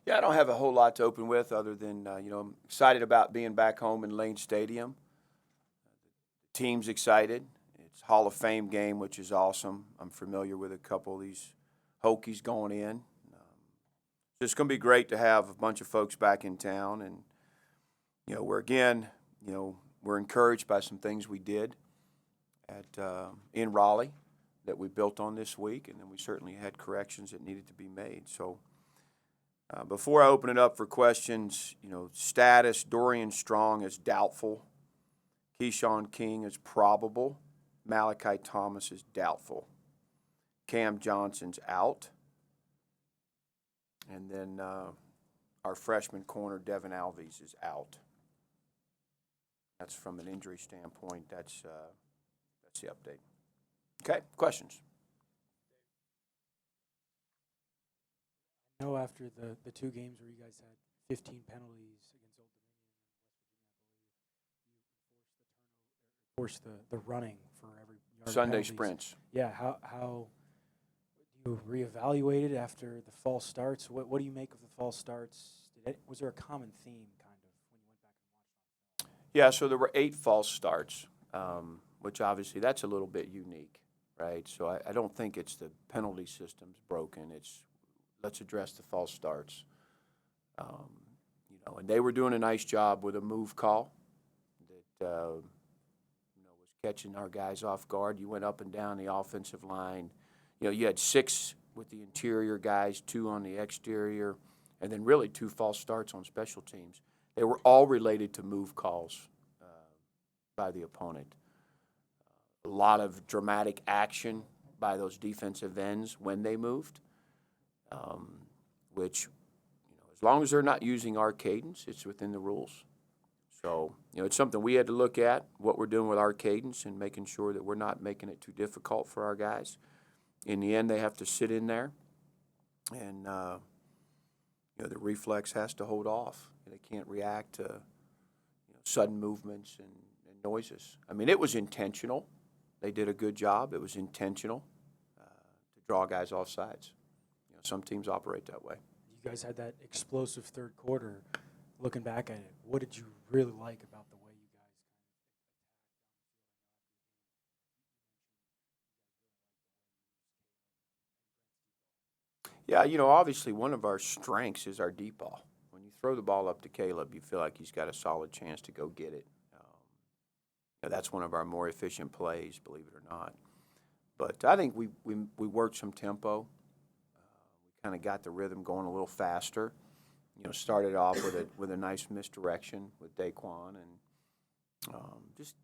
Yeah, I don't have a whole lot to open with other than, I'm excited about being back home in Lane Stadium. The team's excited. It's Hall of Fame game, which is awesome. I'm familiar with a couple of these Hokies going in. So it's going to be great to have a bunch of folks back in town. And, we're encouraged by some things we did in Raleigh that we built on this week. And then we certainly had corrections that needed to be made. So before I open it up for questions, status, Dorian Strong is doubtful. Keyshawn King is probable. Malachi Thomas is doubtful. Cam Johnson's out. And then our freshman corner, Devin Alves, is out. That's from an injury standpoint. That's the update. Okay, questions? I know after the two games where you guys had 15 penalties against Old Dominion, you forced the running for every yard. Sunday penalties. sprints. Yeah, how do you reevaluate it after the false starts? What do you make of the false starts? Was there a common theme kind of when you went back and watched? Yeah, so there were 8 false starts, which obviously that's a little bit unique, right? So I don't think it's the penalty system's broken. It's let's address the false starts. And they were doing a nice job with a move call that was catching our guys off guard. You went up and down the offensive line. You had 6 with the interior guys, 2 on the exterior, and then really 2 false starts on special teams. They were all related to move calls by the opponent. A lot of dramatic action by those defensive ends when they moved, which, as long as they're not using our cadence, it's within the rules. So, it's something we had to look at, what we're doing with our cadence and making sure that we're not making it too difficult for our guys. In the end, they have to sit in there, and the reflex has to hold off. They can't react to sudden movements and noises. I mean, it was intentional. They did a good job. It was intentional to draw guys off sides. Some teams operate that way. You guys had that explosive third quarter. Looking back at it, what did you really like about the way you guys Yeah, obviously one of our strengths is our deep ball. When you throw the ball up to Caleb, you feel like he's got a solid chance to go get it. That's one of our more efficient plays, believe it or not. But I think we worked some tempo. We kind of got the rhythm going a little faster. Started off with a nice misdirection with Daquan and just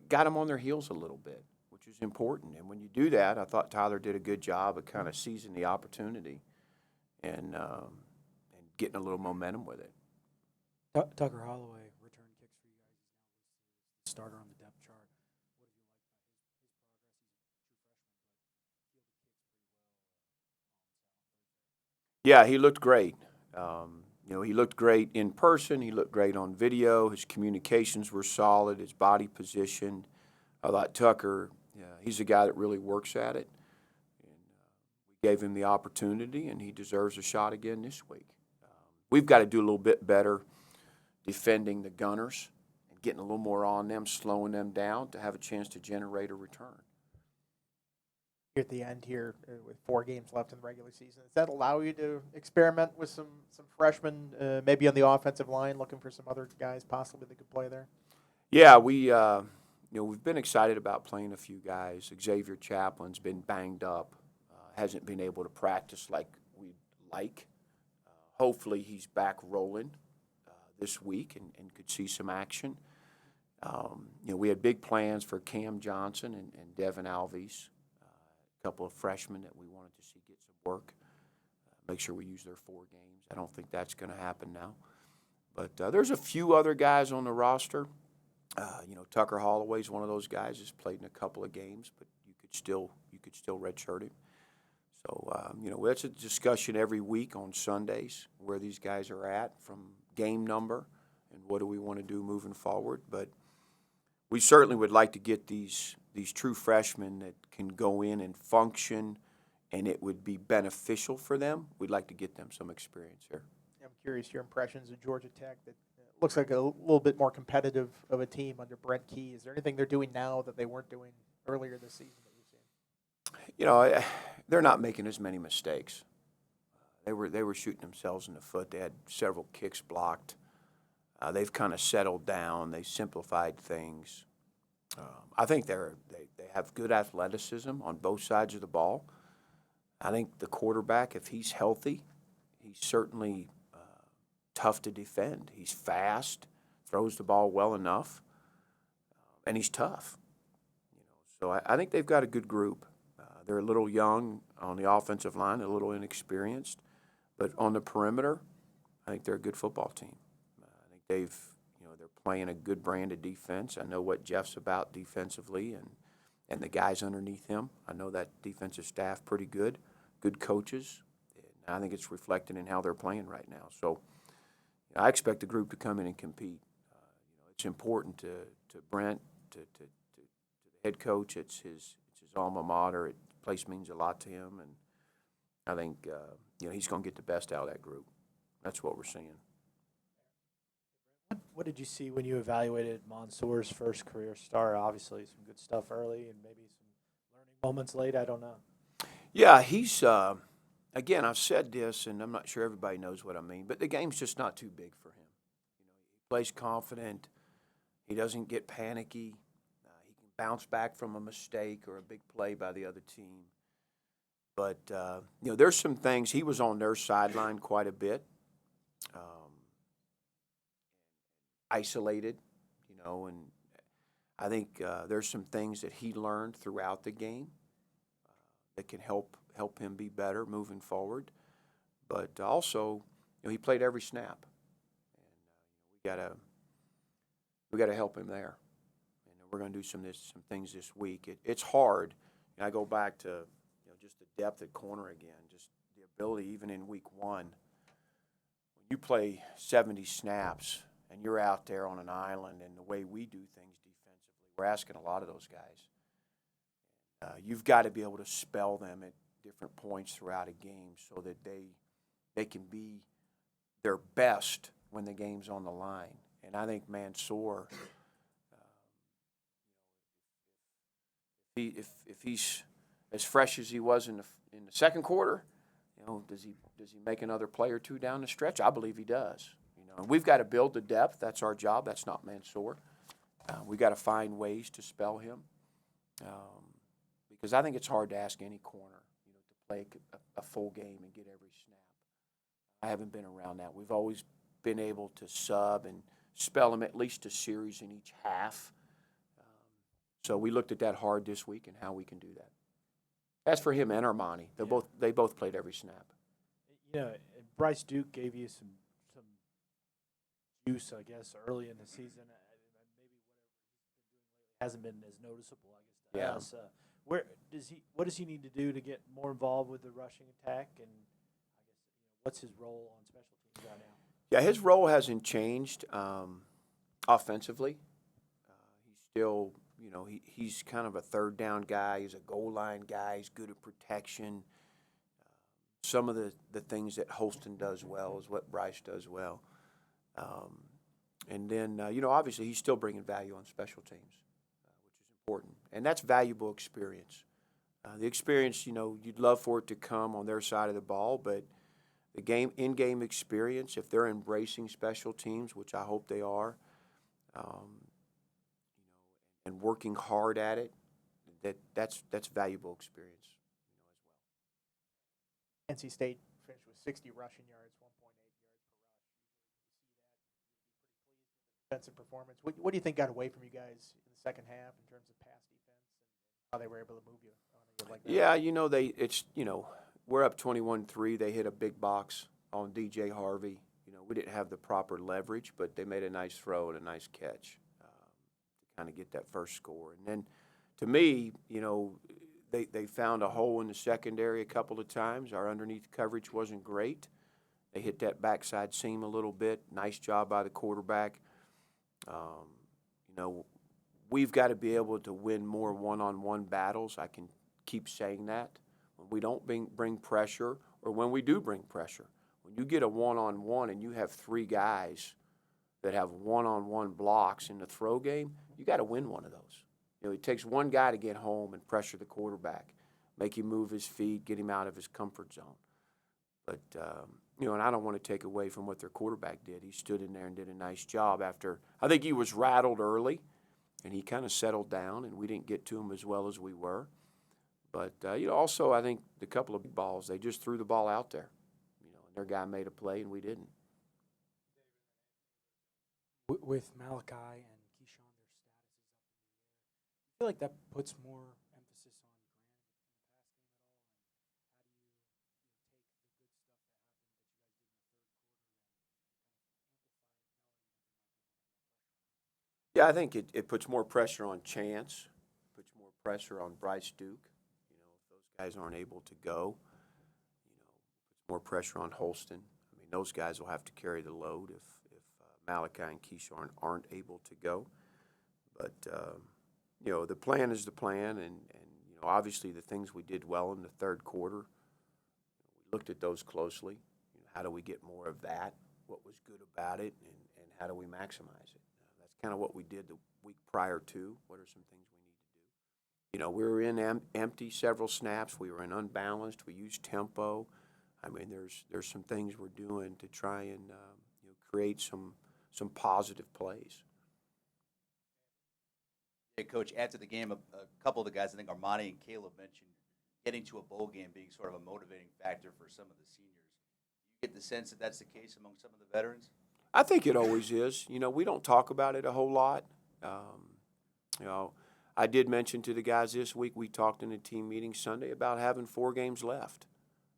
got them on their heels a little bit, which is important. And when you do that, I thought Tyler did a good job of kind of seizing the opportunity and getting a little momentum with it. Tucker Holloway return kicks for you guys. Starter on the depth chart. What have you liked about his progress? He's a true freshman, but he Yeah, he looked great. He looked great in person. He looked great on video. His communications were solid. His body position. I thought Tucker, he's a guy that really works at it. And we gave him the opportunity, and he deserves a shot again this week. We've got to do a little bit better defending the Gunners and getting a little more on them, slowing them down to have a chance to generate a return. At the end here with 4 games left in the regular season, does that allow you to experiment with some freshmen, maybe on the offensive line, looking for some other guys possibly that could play there? Yeah, we've been excited about playing a few guys. Xavier Chaplin's been banged up, hasn't been able to practice like we'd like. Hopefully he's back rolling this week and could see some action. We had big plans for Cam Johnson and Devin Alves. A couple of freshmen that we wanted to see get some work, make sure we use their 4 games. I don't think that's going to happen now. But there's a few other guys on the roster. Tucker Holloway's one of those guys who's played in a couple of games, but you could still redshirt him. So, that's a discussion every week on Sundays where these guys are at from game number and what do we want to do moving forward. But we certainly would like to get these true freshmen that can go in and function and it would be beneficial for them. We'd like to get them some experience here. curious your impressions of Georgia Tech. That looks like a little bit more competitive of a team under Brent Key. Is there anything they're doing now that they weren't doing earlier this season that you've seen? You know, they're not making as many mistakes. They were shooting themselves in the foot. They had several kicks blocked. They've kind of settled down. They simplified things. I think they have good athleticism on both sides of the ball. I think the quarterback, if he's healthy, he's certainly tough to defend. He's fast, throws the ball well enough, and he's tough. You know, so I think they've got a good group. They're a little young on the offensive line, a little inexperienced, but on the perimeter, I think they're a good football team. I think they're playing a good brand of defense. I know what Jeff's about defensively and the guys underneath him. I know that defensive staff pretty good coaches. And I think it's reflected in how they're playing right now. So I expect the group to come in and compete. It's important to Brent, to the head coach. It's his alma mater. The place means a lot to him, and I think he's going to get the best out of that group. That's what we're seeing. What did you see when you evaluated Mansour's first career start? Obviously, some good stuff early and maybe some learning moments late. I don't know. Yeah, he's again, I've said this, and I'm not sure everybody knows what I mean, but the game's just not too big for him. You know, he plays confident. He doesn't get panicky. He can bounce back from a mistake or a big play by the other team. But there's some things. He was on their sideline quite a bit. Isolated, and I think there's some things that he learned throughout the game that can help him be better moving forward. But also, he played every snap, and we gotta help him there. And we're going to do some things this week. It's hard. And I go back to just the depth at corner again, just the ability even in week one. When you play 70 snaps. And you're out there on an island, and the way we do things defensively, we're asking a lot of those guys. You've got to be able to spell them at different points throughout a game so that they can be their best when the game's on the line. And I think Mansour, if he's as fresh as he was in the second quarter, does he make another play or two down the stretch? I believe he does. And we've got to build the depth. That's our job. That's not Mansour. We've got to find ways to spell him because I think it's hard to ask any corner to play a full game and get every snap. I haven't been around that. We've always been able to sub and spell him at least a series in each half. So we looked at that hard this week and how we can do that. As for him and Armani, they both played every snap. Bryce Duke gave you some juice, I guess, early in the season. Maybe whatever he's been doing lately hasn't been as noticeable, I guess, to us. What does he need to do to get more involved with the rushing attack? And I guess what's his role on special teams right now? Yeah, his role hasn't changed offensively. He's still, he's kind of a third down guy. He's a goal line guy. He's good at protection. Some of the things that Holston does well is what Bryce does well. And then, obviously he's still bringing value on special teams, which is important. And that's valuable experience. The experience, you'd love for it to come on their side of the ball, but the in-game experience, if they're embracing special teams, which I hope they are, and working hard at it, that's valuable experience, as well. NC State finished with 60 rushing yards, 1.8 yards per rush. Defensive performance. What do you think got away from you guys in the second half in terms of pass defense and how they were able to move you on a game like that? Yeah, we're up 21-3. They hit a big box on DJ Harvey. We didn't have the proper leverage, but they made a nice throw and a nice catch to kind of get that first score. And then, to me, they found a hole in the secondary a couple of times. Our underneath coverage wasn't great. They hit that backside seam a little bit. Nice job by the quarterback. We've got to be able to win more one-on-one battles. I can keep saying that. When we don't bring pressure, or when we do bring pressure, When you get a one-on-one and you have three guys that have one-on-one blocks in the throw game, you got to win one of those. It takes one guy to get home and pressure the quarterback, make him move his feet, get him out of his comfort zone. But, and I don't want to take away from what their quarterback did. He stood in there and did a nice job after – I think he was rattled early, and he kind of settled down, and we didn't get to him as well as we were. But, also I think the couple of big balls, they just threw the ball out there. And their guy made a play, and we didn't. With Malachi and Keyshawn, their status is up in the air. I feel like that puts more emphasis on Grant in the past game at all. And how do you take the good stuff that happened that you guys did in the third quarter and kind of amplify it, knowing that there might be a lot of pressure on it? Yeah, I think it puts more pressure on Chance, puts more pressure on Bryce Duke. If those guys aren't able to go, puts more pressure on Holston. I mean, those guys will have to carry the load if Malachi and Keyshawn aren't able to go. But, the plan is the plan, and obviously the things we did well in the third quarter, we looked at those closely. How do we get more of that? What was good about it, and how do we maximize it? That's kind of what we did the week prior to. What are some things we need to do? We were in empty several snaps. We were in unbalanced. We used tempo. I mean, there's some things we're doing to try and create some positive plays. Hey, Coach, after the game, a couple of the guys, I think Armani and Caleb mentioned getting to a bowl game being sort of a motivating factor for some of the seniors. You get the sense that that's the case among some of the veterans? I think it always is. We don't talk about it a whole lot. I did mention to the guys this week, we talked in a team meeting Sunday about having 4 games left.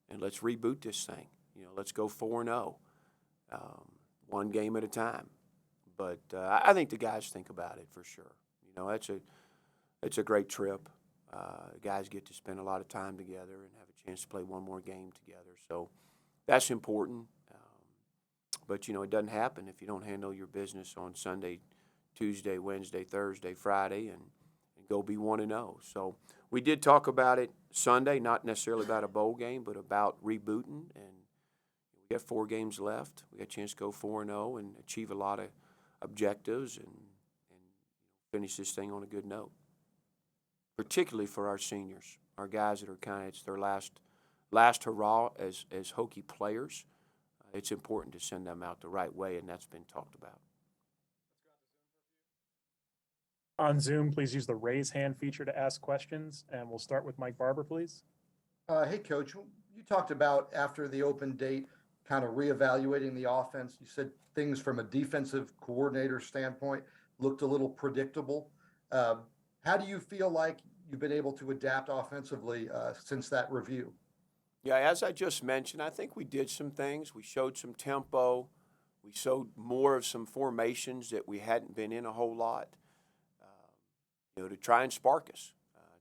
And let's reboot this thing. Let's go 4-0. One game at a time. But I think the guys think about it for sure. It's a great trip. Guys get to spend a lot of time together and have a chance to play one more game together. So that's important. But, it doesn't happen if you don't handle your business on Sunday, Tuesday, Wednesday, Thursday, Friday, and go be 1-0. So we did talk about it Sunday, not necessarily about a bowl game, but about rebooting. And we got 4 games left. We got a chance to go 4-0 and achieve a lot of objectives and finish this thing on a good note, particularly for our seniors, our guys that are it's their last hurrah as Hokie players. It's important to send them out the right way, and that's been talked about. On Zoom, please use the raise hand feature to ask questions, and we'll start with Mike Barber, please. Hey, Coach, you talked about after the open date kind of reevaluating the offense. You said things from a defensive coordinator standpoint looked a little predictable. How do you feel like you've been able to adapt offensively since that review? Yeah, as I just mentioned, I think we did some things. We showed some tempo. We showed more of some formations that we hadn't been in a whole lot, to try and spark us,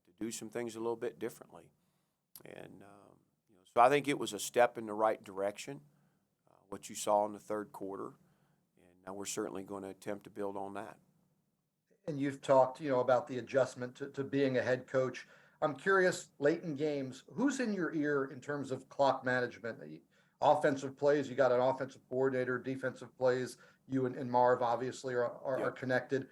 to do some things a little bit differently. And so I think it was a step in the right direction, what you saw in the third quarter. And now we're certainly going to attempt to build on that. And you've talked, about the adjustment to being a head coach. I'm curious, late in games, who's in your ear in terms of clock management? Offensive plays, you got an offensive coordinator, defensive plays, you and Marv obviously are connected.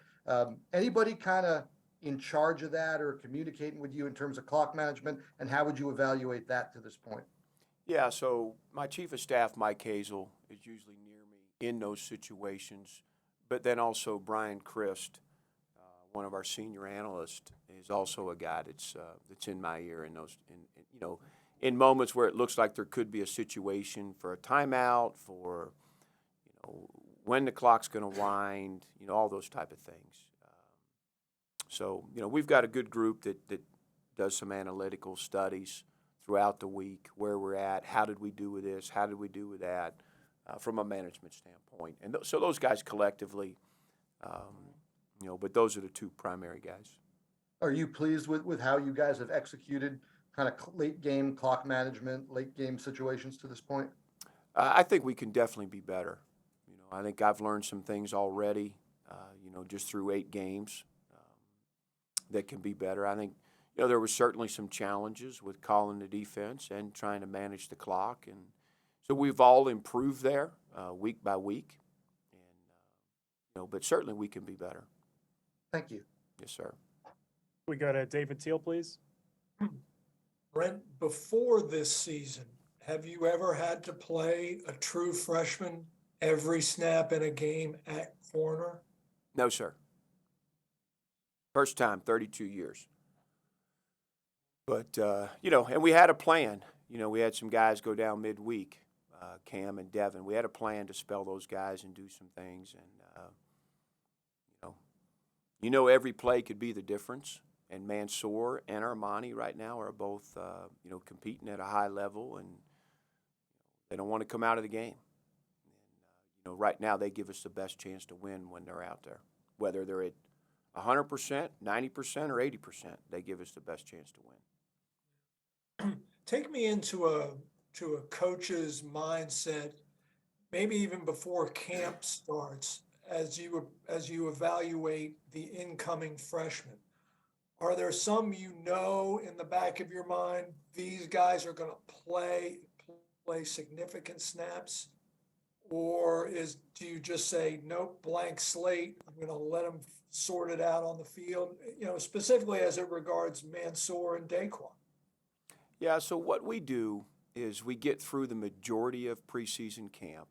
Anybody kind of in charge of that or communicating with you in terms of clock management, and how would you evaluate that to this point? Yeah, so my chief of staff, Mike Hazel, is usually near me in those situations, but then also Brian Christ, one of our senior analysts, is also a guy that's in my ear in those, in moments where it looks like there could be a situation for a timeout, for when the clock's going to wind, all those type of things. So we've got a good group that does some analytical studies throughout the week, where we're at, how did we do with this, how did we do with that, from a management standpoint, and so those guys collectively. But those are the 2 primary guys. Are you pleased with how you guys have executed kind of late game clock management, late game situations to this point? I think we can definitely be better. I think I've learned some things already, just through 8 games that can be better. I think, there was certainly some challenges with calling the defense and trying to manage the clock. And So we've all improved there week by week, and but certainly we can be better. Thank you. Yes, sir. We go to David Teal, please. Brent, before this season, have you ever had to play a true freshman every snap in a game at corner? No, sir. First time, 32 years. But, and we had a plan. We had some guys go down midweek, Cam and Devin. We had a plan to spell those guys and do some things. And, every play could be the difference. And Mansour and Armani right now are both, competing at a high level, and they don't want to come out of the game. And, right now they give us the best chance to win when they're out there. Whether they're at 100%, 90%, or 80%, they give us the best chance to win. Take me into a coach's mindset, maybe even before camp starts, as you evaluate the incoming freshmen. Are there some in the back of your mind, these guys are going to play significant snaps? Or do you just say, nope, blank slate, I'm going to let them sort it out on the field, specifically as it regards Mansour and Daquan? Yeah, so what we do is we get through the majority of preseason camp,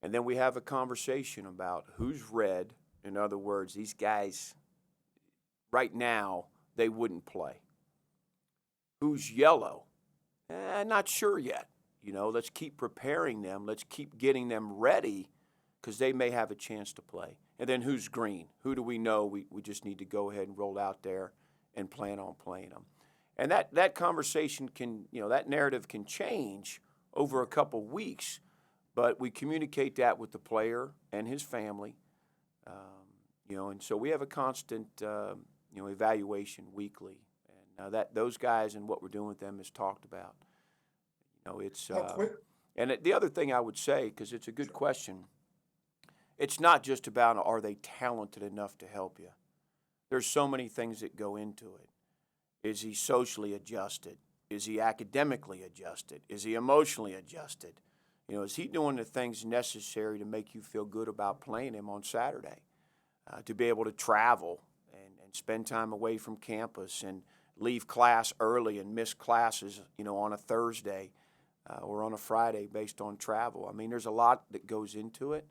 and then we have a conversation about who's red. In other words, these guys, right now, they wouldn't play. Who's yellow? Not sure yet. Let's keep preparing them. Let's keep getting them ready because they may have a chance to play. And then who's green? Who do we know we just need to go ahead and roll out there and plan on playing them? And that conversation can, that narrative can change over a couple weeks, but we communicate that with the player and his family, and so we have a constant, evaluation weekly, and those guys and what we're doing with them is talked about. And the other thing I would say, because it's a good question, it's not just about are they talented enough to help you. There's so many things that go into it. Is he socially adjusted? Is he academically adjusted? Is he emotionally adjusted? Is he doing the things necessary to make you feel good about playing him on Saturday? To be able to travel and spend time away from campus and leave class early and miss classes, on a Thursday or on a Friday based on travel. I mean, there's a lot that goes into it.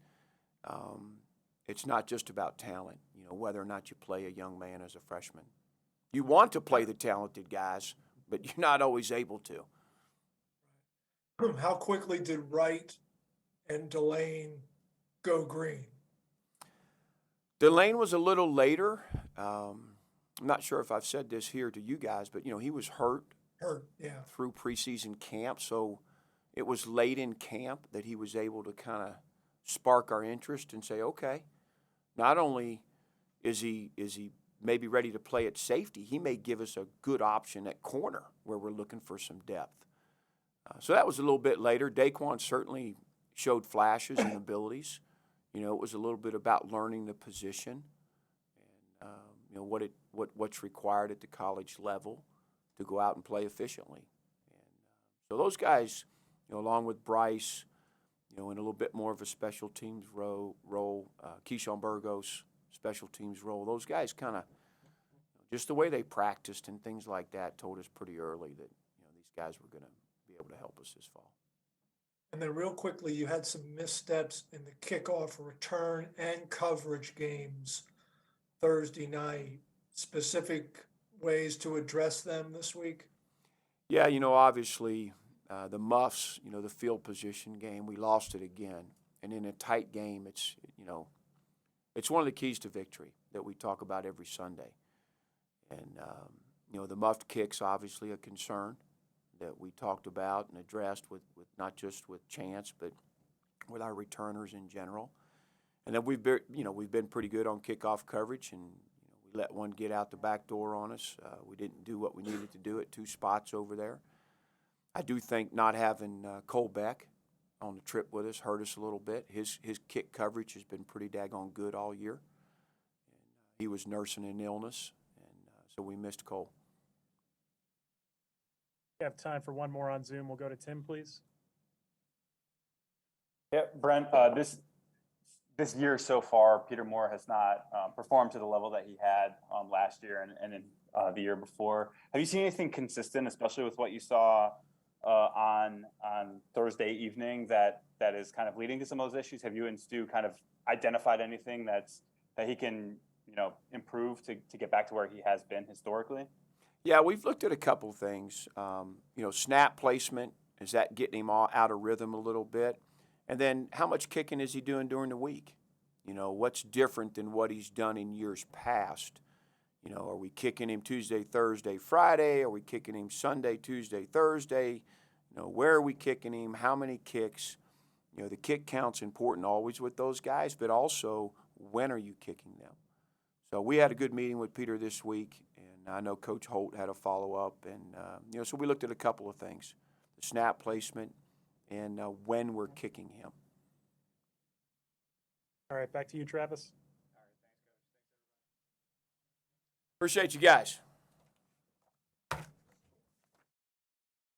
It's not just about talent, whether or not you play a young man as a freshman. You want to play the talented guys, but you're not always able to. How quickly did Wright and Delane go green? Delane was a little later. I'm not sure if I've said this here to you guys, but, he was hurt Yeah. through preseason camp. So it was late in camp that he was able to kind of spark our interest and say, okay, not only is he maybe ready to play at safety, he may give us a good option at corner where we're looking for some depth. So that was a little bit later. Daquan certainly showed flashes and abilities. It was a little bit about learning the position and what's required at the college level to go out and play efficiently. And so those guys, along with Bryce, in a little bit more of a special teams role, Keyshawn Burgos, special teams role. Those guys kind of, just the way they practiced and things like that, told us pretty early that these guys were going to be able to help us this fall. And then real quickly, you had some missteps in the kickoff return and coverage games Thursday night. Specific ways to address them this week? Yeah, obviously the Muffs, the field position game, we lost it again. And in a tight game, it's one of the keys to victory that we talk about every Sunday. And, the muffed kick's obviously a concern that we talked about and addressed with not just with Chance, but with our returners in general. And then we've been pretty good on kickoff coverage, and we let one get out the back door on us. We didn't do what we needed to do at two spots over there. I do think not having Cole Beck on the trip with us hurt us a little bit. His kick coverage has been pretty daggone good all year. And, he was nursing an illness, and so we missed Cole. We have time for one more on Zoom. We'll go to Tim, please. Yeah, Brent, this year so far, Peter Moore has not performed to the level that he had last year and in the year before. Have you seen anything consistent, especially with what you saw on Thursday evening, that is kind of leading to some of those issues? Have you and Stu kind of identified anything that he can improve to get back to where he has been historically? Yeah, we've looked at a couple things. Snap placement, is that getting him all out of rhythm a little bit? And then how much kicking is he doing during the week? What's different than what he's done in years past? Are we kicking him Tuesday, Thursday, Friday? Are we kicking him Sunday, Tuesday, Thursday? Where are we kicking him? How many kicks? The kick count's important always with those guys, but also when are you kicking them? So we had a good meeting with Peter this week, and I know Coach Holt had a follow-up. And, so we looked at a couple of things, the snap placement and when we're kicking him. All right, back to you, Travis. Appreciate you guys.